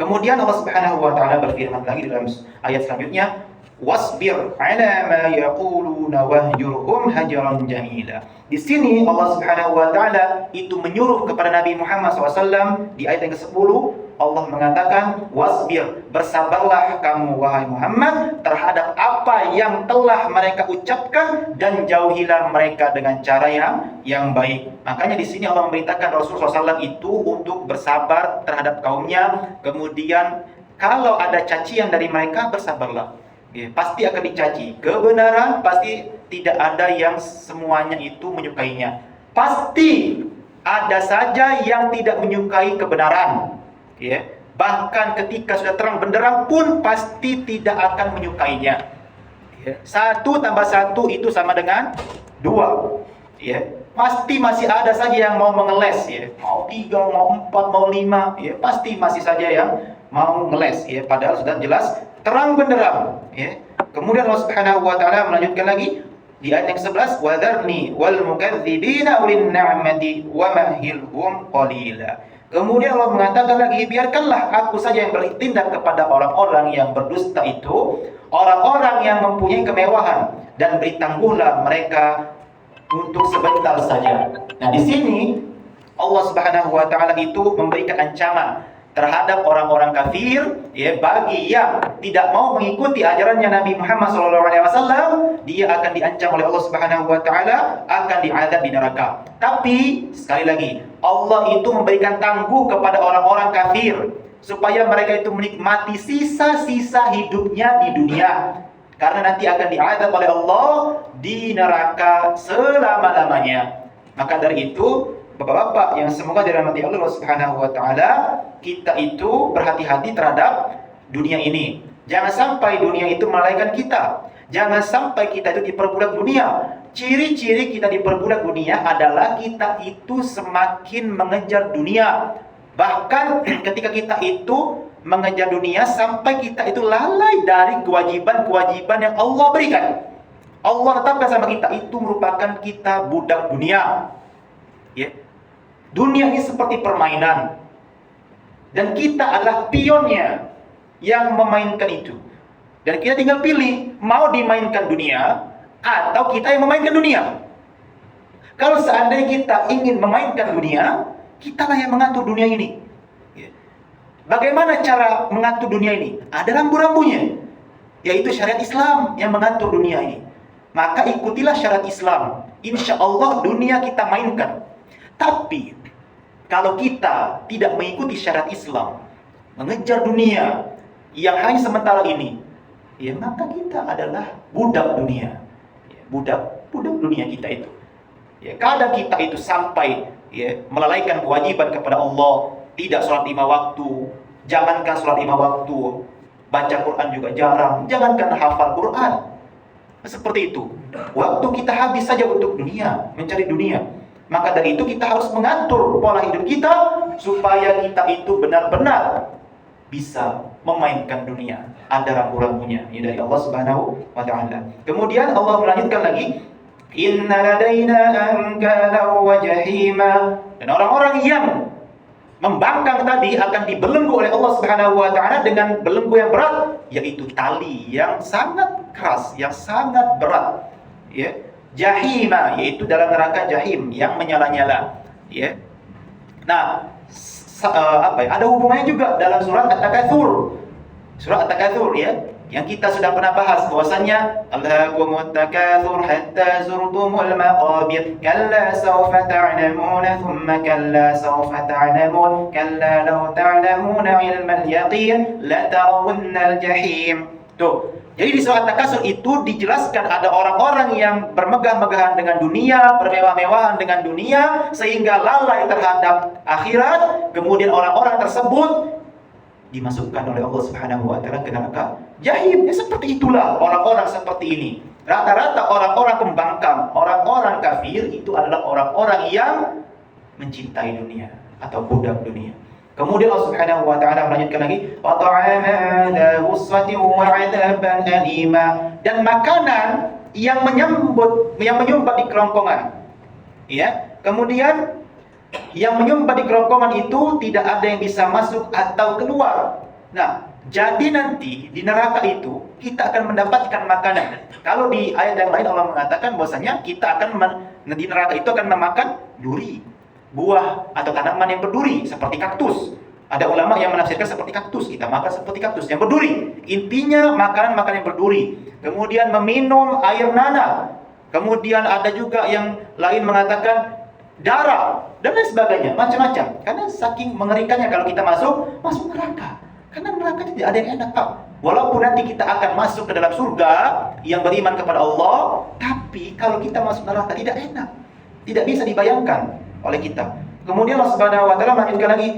Kemudian Allah Subhanahu wa taala berfirman lagi dalam ayat selanjutnya, wasbir 'ala ma yaquluna wahjurhum hajaran jamila. Di sini Allah Subhanahu wa taala itu menyuruh kepada Nabi Muhammad SAW di ayat yang ke-10, Allah mengatakan, wasbir, bersabarlah kamu wahai Muhammad terhadap apa yang telah mereka ucapkan dan jauhilah mereka dengan cara yang baik. Makanya di sini Allah memerintahkan Rasulullah SAW itu untuk bersabar terhadap kaumnya. Kemudian kalau ada cacian dari mereka, bersabarlah. Ya, pasti akan dicaci. Kebenaran pasti tidak ada yang semuanya itu menyukainya. Pasti ada saja yang tidak menyukai kebenaran. Ya, bahkan ketika sudah terang benderang pun pasti tidak akan menyukainya. Ya, 1 tambah 1 itu sama dengan 2. Ya, pasti masih ada saja yang mau mengeles. Ya, mau 3, mau 4, mau 5. Ya, pasti masih saja yang mau ngeles. Ya, padahal sudah jelas terang benderang. Ya. Kemudian Allah Subhanahu wa taala melanjutkan lagi di ayat yang 11, wadharni wal mukadzibina ulin ni'mati wa mahilhum qalila. Kemudian Allah mengatakan lagi, biarkanlah aku saja yang bertindak kepada orang-orang yang berdusta itu, orang-orang yang mempunyai kemewahan, dan beri tangguhlah mereka untuk sebentar saja. Nah, di sini Allah Subhanahu wa taala itu memberikan ancaman terhadap orang-orang kafir, ya, bagi yang tidak mau mengikuti ajarannya Nabi Muhammad SAW, dia akan diancam oleh Allah Subhanahu wa taala, akan diazab di neraka. Tapi sekali lagi, Allah itu memberikan tangguh kepada orang-orang kafir supaya mereka itu menikmati sisa-sisa hidupnya di dunia, karena nanti akan diazab oleh Allah di neraka selama-lamanya. Maka dari itu, Bapak-bapak yang semoga dirahmati Allah Subhanahu wa taala, kita itu berhati-hati terhadap dunia ini. Jangan sampai dunia itu melalaikan kita. Jangan sampai kita itu diperbudak dunia. Ciri-ciri kita diperbudak dunia adalah kita itu semakin mengejar dunia. Bahkan ketika kita itu mengejar dunia sampai kita itu lalai dari kewajiban-kewajiban yang Allah berikan. Allah tetapkan sama kita itu merupakan kita budak dunia. Ya. Dunia ini seperti permainan, dan kita adalah pionnya yang memainkan itu. Dan kita tinggal pilih, mau dimainkan dunia atau kita yang memainkan dunia. Kalau seandainya kita ingin memainkan dunia, kitalah yang mengatur dunia ini. Bagaimana cara mengatur dunia ini? Ada rambu-rambunya, yaitu syariat Islam yang mengatur dunia ini. Maka ikutilah syariat Islam, insya Allah dunia kita mainkan. Tapi kalau kita tidak mengikuti syariat Islam, mengejar dunia yang hanya sementara ini, ya maka kita adalah budak dunia. Ya, budak dunia kita itu. Ya, kadang kita itu sampai melalaikan kewajiban kepada Allah, tidak sholat 5 waktu, jangankan sholat 5 waktu, baca Quran juga jarang, jangankan hafal Quran. Seperti itu. Waktu kita habis saja untuk dunia, mencari dunia. Maka dari itu kita harus mengatur pola hidup kita supaya kita itu benar-benar bisa memainkan dunia. Ada rambu-rambunya dari Allah Subhanahu wa taala. Kemudian Allah melanjutkan lagi, inna ladaina ankalan wa jahima. Dan orang-orang yang membangkang tadi akan dibelenggu oleh Allah Subhanahu wa taala dengan belenggu yang berat, yaitu tali yang sangat keras, yang sangat berat. Ya. Jahima, yaitu dalam neraka jahim yang menyala-nyala. Ya. Nah, ada hubungannya juga dalam surat At-Takatsur. Surat At-Takatsur, ya, yang kita sudah pernah bahas bahwasanya Alhaakumut takatsur hatta zurtumul maqabir kalla sawfa ta'lamun thumma kalla sawfa ta'lamun kalla law ta'lamuna ilmal yaqin la tarawunnal jahim. Tuh. Jadi di surat At-Takatsur itu dijelaskan ada orang-orang yang bermegah-megahan dengan dunia, bermewah-mewahan dengan dunia, sehingga lalai terhadap akhirat. Kemudian orang-orang tersebut dimasukkan oleh Allah Subhanahu wa taala ke neraka jahim. Ya, seperti itulah orang-orang seperti ini. Rata-rata orang-orang pembangkang, orang-orang kafir itu adalah orang-orang yang mencintai dunia atau budak dunia. Kemudian Allah Subhanahu wa taala melanjutkan lagi, wa ta'ama dawsati wa 'adaban alima, dan makanan yang menyumbat di kerongkongan. Ya. Kemudian yang menyumbat di kerongkongan itu tidak ada yang bisa masuk atau keluar Nah, jadi nanti di neraka itu kita akan mendapatkan makanan. Kalau di ayat yang lain Allah mengatakan bahwasanya kita akan di neraka itu akan memakan duri, buah atau tanaman yang berduri seperti kaktus. Ada ulama yang menafsirkan seperti kaktus, kita makan seperti kaktus yang berduri. Intinya makanan-makanan yang berduri. Kemudian meminum air nanah. Kemudian ada juga yang lain mengatakan darah dan lain sebagainya, macam-macam. Karena saking mengerikannya kalau kita masuk neraka. Karena neraka tidak ada yang enak, Pak. Walaupun nanti kita akan masuk ke dalam surga yang beriman kepada Allah, tapi kalau kita masuk neraka tidak enak. Tidak bisa dibayangkan oleh kita. Kemudian Allah Subhanahu wa taala melanjutkan lagi,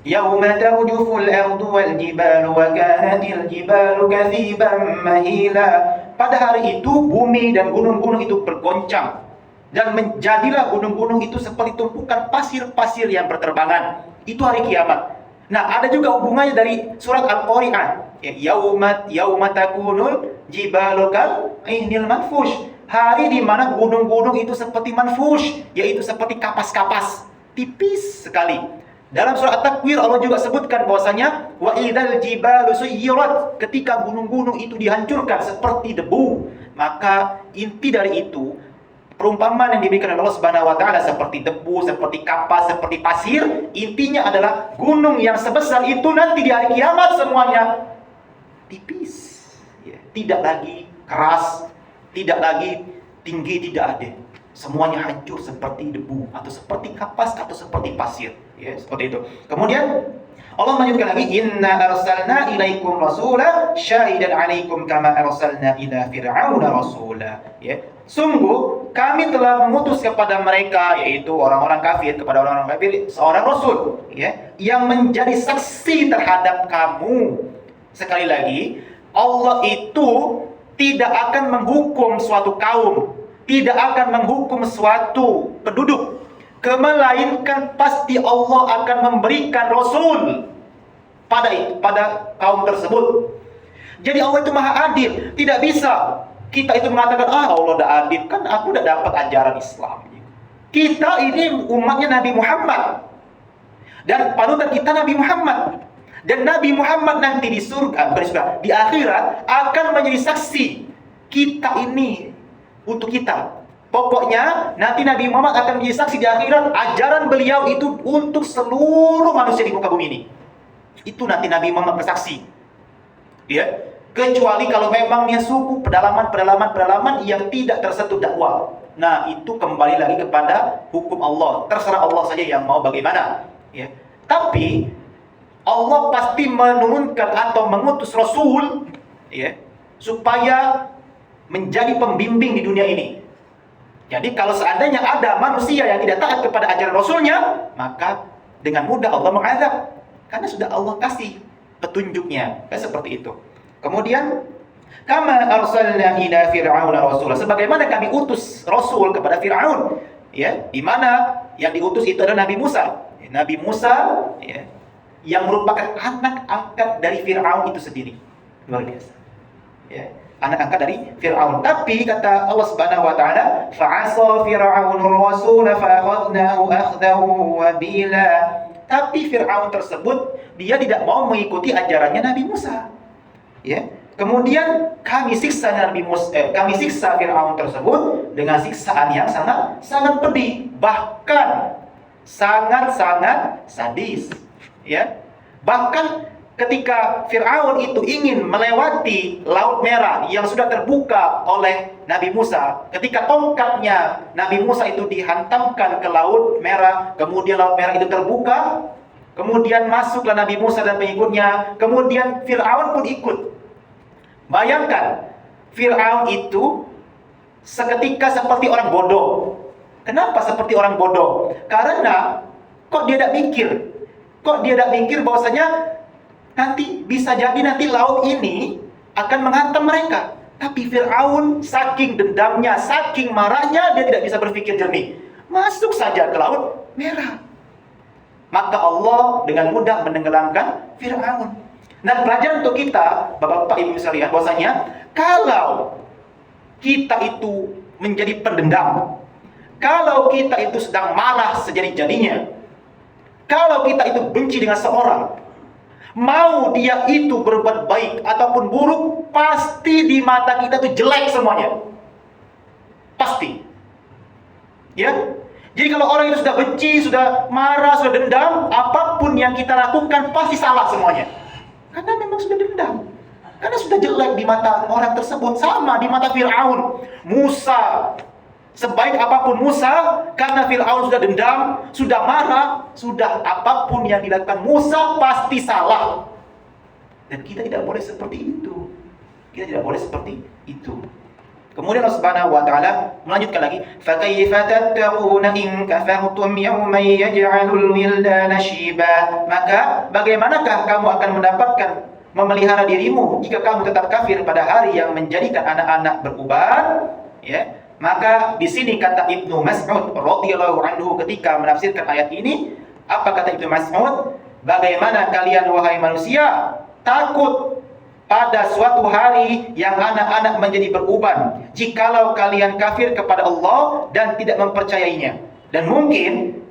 Yauma tarjuful ardu wal jibalu wa kanatil jibalu kathiban mahila. Pada hari itu bumi dan gunung-gunung itu bergoncang dan menjadilah gunung-gunung itu seperti tumpukan pasir-pasir yang berterbangan. Itu hari kiamat. Nah, ada juga hubungannya dari surat Al-Qari'ah. Yauma takunul jibalu kal ihnil manfush. Hari di mana gunung-gunung itu seperti manfush, yaitu seperti kapas-kapas, tipis sekali. Dalam surah At-Takwir Allah juga sebutkan bahwasanya wa idzal jibalu suyirat, ketika gunung-gunung itu dihancurkan seperti debu. Maka inti dari itu perumpamaan yang diberikan oleh Allah Subhanahu wa taala seperti debu, seperti kapas, seperti pasir, intinya adalah gunung yang sebesar itu nanti di hari kiamat semuanya tipis, ya, tidak lagi keras, tidak lagi tinggi, tidak ada. Semuanya hancur seperti debu atau seperti kapas atau seperti pasir, ya, seperti itu. Kemudian Allah melanjutkan lagi, inna arsalna ilaikum rasula syahidan alaikum kama arsalna ila fir'auna rasula, ya. Sungguh kami telah mengutus kepada mereka, yaitu orang-orang kafir, kepada orang-orang kafir seorang rasul, ya, yang menjadi saksi terhadap kamu. Sekali lagi, Allah itu tidak akan menghukum suatu kaum, tidak akan menghukum suatu penduduk, melainkan pasti Allah akan memberikan rasul pada kaum tersebut. Jadi Allah itu maha adil. Tidak bisa kita itu mengatakan, Allah udah adil, kan aku udah dapat ajaran Islam. Kita ini umatnya Nabi Muhammad, dan panutan kita Nabi Muhammad. Dan Nabi Muhammad nanti di surga, di akhirat akan menjadi saksi kita ini untuk kita. Pokoknya nanti Nabi Muhammad akan menjadi saksi di akhirat, ajaran beliau itu untuk seluruh manusia di muka bumi ini. Itu nanti Nabi Muhammad bersaksi, ya. Kecuali kalau memang dia suku pedalaman yang tidak tersentuh dakwah. Nah, itu kembali lagi kepada hukum Allah. Terserah Allah saja yang mau bagaimana, ya. Tapi Allah pasti menurunkan atau mengutus Rasul, ya, supaya menjadi pembimbing di dunia ini. Jadi kalau seandainya ada manusia yang tidak taat kepada ajaran Rasulnya, maka dengan mudah Allah mengazab, karena sudah Allah kasih petunjuknya. Seperti itu. Kemudian, kama arsalna ila fir'auna rasula, sebagaimana kami utus Rasul kepada Fir'aun, ya, di mana yang diutus itu adalah Nabi Musa. Nabi Musa, ya, yang merupakan anak angkat dari Fir'aun itu sendiri. Luar biasa, ya, anak angkat dari Fir'aun. Tapi kata Allah Subhanahu wa taala, fa'asa fir'aunur rasul fa'akhadnahu akhdahu wabila. Tapi Fir'aun tersebut dia tidak mau mengikuti ajarannya Nabi Musa. Ya. Kemudian kami siksa Fir'aun tersebut dengan siksaan yang sangat pedih, bahkan sangat sadis. Ya. Bahkan ketika Fir'aun itu ingin melewati Laut Merah yang sudah terbuka oleh Nabi Musa, ketika tongkatnya Nabi Musa itu dihantamkan ke Laut Merah, kemudian Laut Merah itu terbuka, kemudian masuklah Nabi Musa dan pengikutnya, kemudian Fir'aun pun ikut. Bayangkan, Fir'aun itu seketika seperti orang bodoh. Kenapa seperti orang bodoh? Karena kok dia tidak mikir bahwasanya nanti bisa jadi nanti laut ini akan menghantam mereka. Tapi Fir'aun saking dendamnya, saking marahnya, dia tidak bisa berpikir jernih. Masuk saja ke Laut Merah. Maka Allah dengan mudah menenggelamkan Fir'aun. Nah, pelajaran untuk kita, Bapak-bapak, Ibu sekalian, bahwasanya kalau kita itu menjadi pendendam, kalau kita itu sedang marah sejadi-jadinya, kalau kita itu benci dengan seorang, Mau dia itu berbuat baik ataupun buruk, pasti di mata kita itu jelek semuanya. Pasti. Ya. Jadi kalau orang itu sudah benci, sudah marah, sudah dendam, apapun yang kita lakukan pasti salah semuanya. Karena memang sudah dendam. Karena sudah jelek di mata orang tersebut. Sama di mata Fir'aun. Musa, sebaik apapun Musa, karena Fir'aun sudah dendam, sudah marah, sudah apapun yang dilakukan Musa pasti salah. Dan kita tidak boleh seperti itu. Kita tidak boleh seperti itu. Kemudian Allah Subhanahu wa taala melanjutkan lagi, "Fa kaifa tattaquna in kafartum yawman yaj'alul wildana shiba?" Maka bagaimanakah kamu akan mendapatkan memelihara dirimu jika kamu tetap kafir pada hari yang menjadikan anak-anak beruban? Ya. Maka di sini kata Ibnu Mas'ud radhiyallahu anhu ketika menafsirkan ayat ini, apa kata Ibnu Mas'ud? Bagaimana kalian wahai manusia takut pada suatu hari yang anak-anak menjadi beruban jikalau kalian kafir kepada Allah dan tidak mempercayainya. Dan mungkin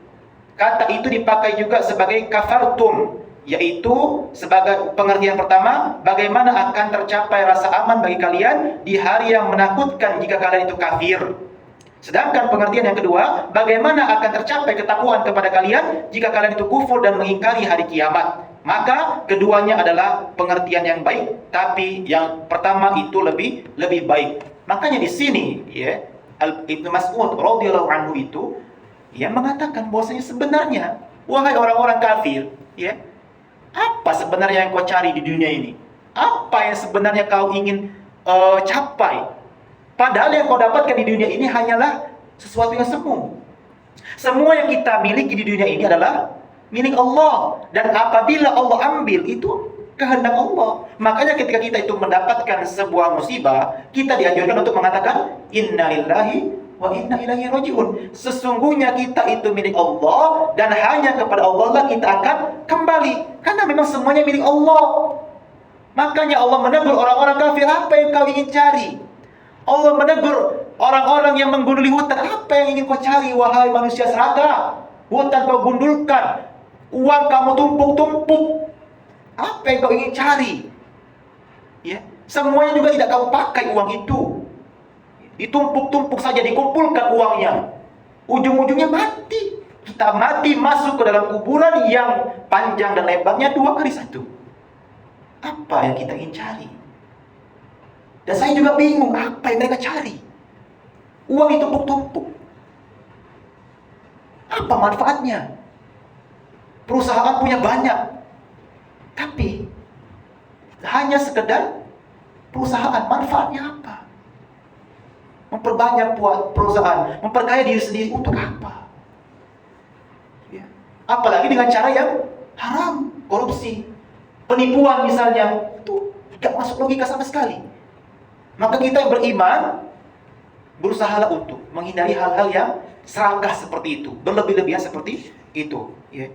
kata itu dipakai juga sebagai kafartum, yaitu sebagai pengertian pertama, bagaimana akan tercapai rasa aman bagi kalian di hari yang menakutkan jika kalian itu kafir. Sedangkan pengertian yang kedua, bagaimana akan tercapai ketakwaan kepada kalian jika kalian itu kufur dan mengingkari hari kiamat. Maka keduanya adalah pengertian yang baik, tapi yang pertama itu lebih baik. Makanya di sini ya, Ibnu Mas'ud radhiyallahu anhu itu yang mengatakan bahwasanya sebenarnya wahai orang-orang kafir, ya, apa sebenarnya yang kau cari di dunia ini? Apa yang sebenarnya kau ingin capai? Padahal yang kau dapatkan di dunia ini hanyalah sesuatu yang semu. Semua yang kita miliki di dunia ini adalah milik Allah. Dan apabila Allah ambil, itu kehendak Allah. Makanya ketika kita itu mendapatkan sebuah musibah, kita dianjurkan untuk mengatakan inna lillahi wa inna ilaihi raji'un. Sesungguhnya kita itu milik Allah dan hanya kepada Allah lah kita akan kembali. Karena memang semuanya milik Allah. Makanya Allah menegur orang-orang kafir, apa yang kau ingin cari? Allah menegur orang-orang yang menggunduli hutan, apa yang ingin kau cari wahai manusia seraka? Hutan kau gundulkan, uang kamu tumpuk-tumpuk. Apa yang kau ingin cari? Ya, semuanya juga tidak kamu pakai uang itu. Ditumpuk-tumpuk saja, dikumpulkan uangnya. Ujung-ujungnya mati. Kita mati masuk ke dalam kuburan yang panjang dan lebarnya 2 kali 1. Apa yang kita ingin cari? Dan saya juga bingung apa yang mereka cari. Uang itu tumpuk-tumpuk. Apa manfaatnya? Perusahaan punya banyak, tapi hanya sekedar perusahaan. Manfaatnya apa? Memperbanyak perusahaan, memperkaya diri sendiri untuk apa? Ya. Apalagi dengan cara yang haram, korupsi, penipuan misalnya, itu tidak masuk logika sama sekali. Maka kita yang beriman berusahalah untuk menghindari hal-hal yang serakah seperti itu, berlebih-lebihan seperti itu. Ya.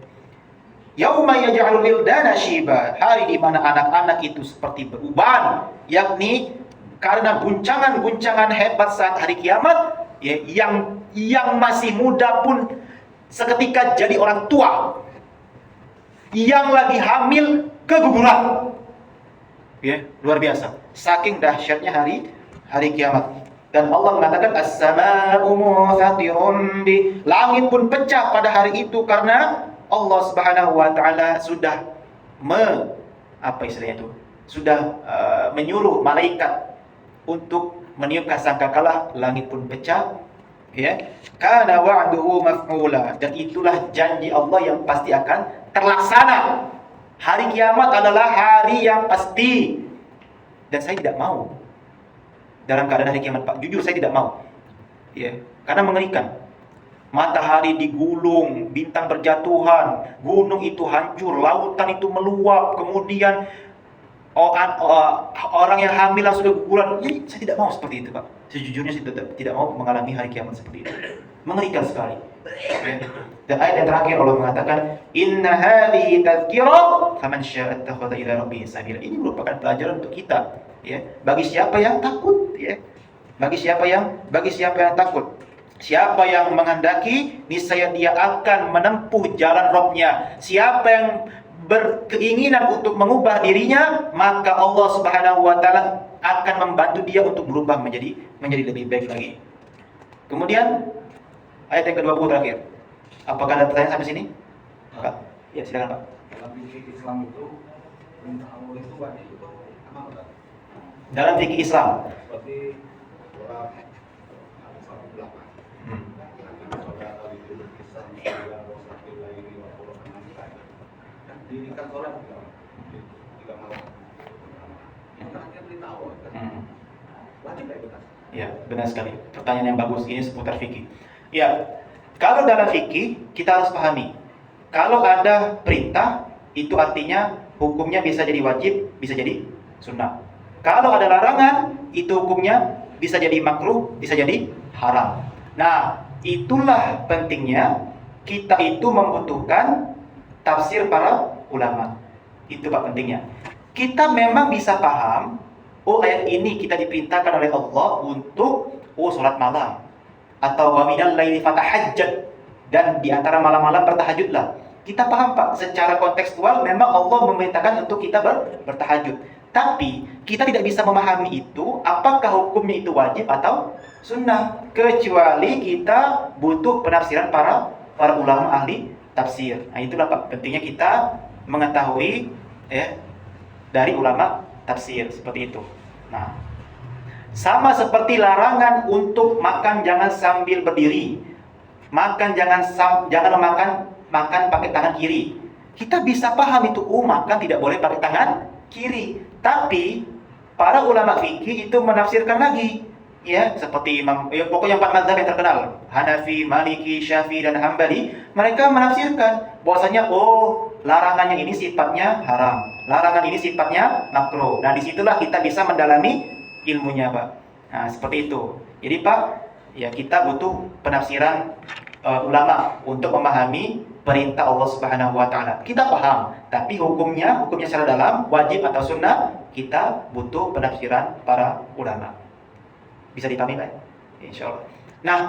Yauma yaj'alul wildana shiba, hari di mana anak-anak itu seperti beruban, yakni karena guncangan-guncangan hebat saat hari kiamat, ya, yang masih muda pun seketika jadi orang tua, yang lagi hamil keguguran. Ya, luar biasa. Saking dahsyatnya hari kiamat. Dan Allah mengatakan as-samaa'u munfatirun bi, langit pun pecah pada hari itu karena Allah Subhanahu wa taala sudah menyuruh malaikat untuk meniupkan sangkakala, langit pun pecah. Ya, kana wa'duhu maf'ula, dan itulah janji Allah yang pasti akan terlaksana. Hari kiamat adalah hari yang pasti. Dan saya tidak mau dalam keadaan hari kiamat, Pak. Jujur saya tidak mau. Ya, karena mengerikan. Matahari digulung, bintang berjatuhan, gunung itu hancur, lautan itu meluap, kemudian orang yang hamil langsung keguguran. Jadi saya tidak mau seperti itu, Pak. Sejujurnya saya tidak mau mengalami hari kiamat seperti itu. Mengerikan sekali. Dan ayat yang terakhir Allah mengatakan, inna hadhihi tadhkirah faman syaa'a ittakhadha ila rabbih sabila. Ini merupakan pelajaran untuk kita, ya. Bagi siapa yang takut, ya. Bagi siapa yang takut. Siapa yang menghendaki, niscaya dia akan menempuh jalan Rabb-nya. Siapa yang berkeinginan untuk mengubah dirinya, maka Allah Subhanahu wa taala akan membantu dia untuk berubah menjadi lebih baik lagi. Kemudian ayat yang ke-20 terakhir. Apakah ada pertanyaan sampai sini? Pak. Ya, silakan Pak. Dalam fikih Islam itu perintah Allah itu wajib itu apa enggak? Dalam fikih Islam. Seperti surat Al-8. Dirikan sholat tidak malam. Itu kan perintah Allah. Wajib ya benar. Ya, benar sekali. Pertanyaan yang bagus ini seputar fikih. Ya, kalau dalam fikih kita harus pahami, kalau ada perintah itu artinya hukumnya bisa jadi wajib, bisa jadi sunnah. Kalau ada larangan itu hukumnya bisa jadi makruh, bisa jadi haram. Nah, itulah pentingnya kita itu membutuhkan tafsir para ulama. Itu Pak pentingnya. Kita memang bisa paham, oh ayat ini kita diperintahkan oleh Allah untuk sholat malam. Atau wa minal laili fatahajjat, dan di antara malam-malam bertahajudlah. Kita paham Pak, secara kontekstual memang Allah memerintahkan untuk kita bertahajud. Tapi kita tidak bisa memahami itu, apakah hukumnya itu wajib atau sunnah, kecuali kita butuh penafsiran para ulama ahli tafsir. Nah, itulah Pak pentingnya kita mengetahui dari ulama tafsir seperti itu. Nah, sama seperti larangan untuk makan jangan sambil berdiri. Makan jangan makan pakai tangan kiri. Kita bisa paham itu, makan tidak boleh pakai tangan kiri. Tapi para ulama fikih itu menafsirkan lagi, ya, seperti pokoknya 4 mazhab yang terkenal, Hanafi, Maliki, Syafi'i dan Hambali, mereka menafsirkan bahwasanya larangannya ini sifatnya haram, larangan ini sifatnya makruh. Nah, disitulah kita bisa mendalami ilmunya, Pak. Nah, seperti itu. Jadi, Pak, ya kita butuh penafsiran ulama untuk memahami perintah Allah Subhanahu wa taala. Kita paham, tapi hukumnya secara dalam wajib atau sunnah, kita butuh penafsiran para ulama. Bisa dipahami, Pak? Insyaallah. Nah,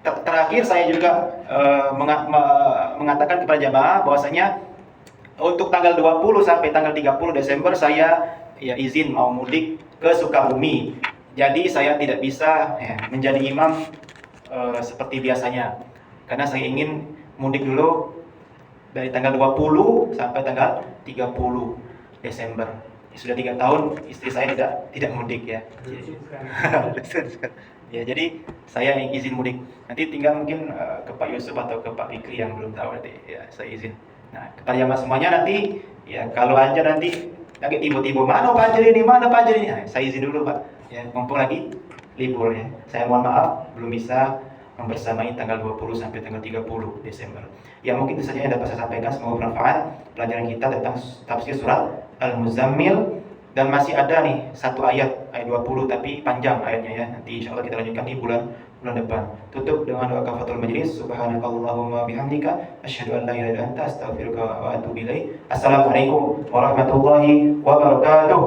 terakhir saya juga mengatakan kepada jamaah bahwasanya untuk tanggal 20 sampai tanggal 30 Desember saya izin mau mudik ke Sukabumi. Jadi saya tidak bisa menjadi imam seperti biasanya. Karena saya ingin mudik dulu dari tanggal 20 sampai tanggal 30 Desember. Sudah 3 tahun istri saya tidak mudik ya. Ya, jadi saya yang izin mudik. Nanti tinggal mungkin ke Pak Yusuf atau ke Pak Fikri yang belum tahu nanti ya saya izin. Nah, kepada jamaah semuanya nanti ya kalau aja nanti lagi tiba-tiba mana Pak Anjir ini, nah, saya izin dulu Pak. Ya, mumpung lagi libur ya. Saya mohon maaf belum bisa membersamai tanggal 20 sampai tanggal 30 Desember. Ya mungkin itu saja yang dapat saya sampaikan, semoga bermanfaat pelajaran kita tentang tafsir surat Al-Muzammil. Dan masih ada nih satu ayat 20 tapi panjang ayatnya ya. Nanti insyaallah kita lanjutkan di bulan depan. Tutup dengan doa kafaratul majlis. Subhanakallahumma bihamdika asyhadu an la ilaha illa anta astaghfiruka wa atubu ilaik. Assalamualaikum warahmatullahi wabarakatuh.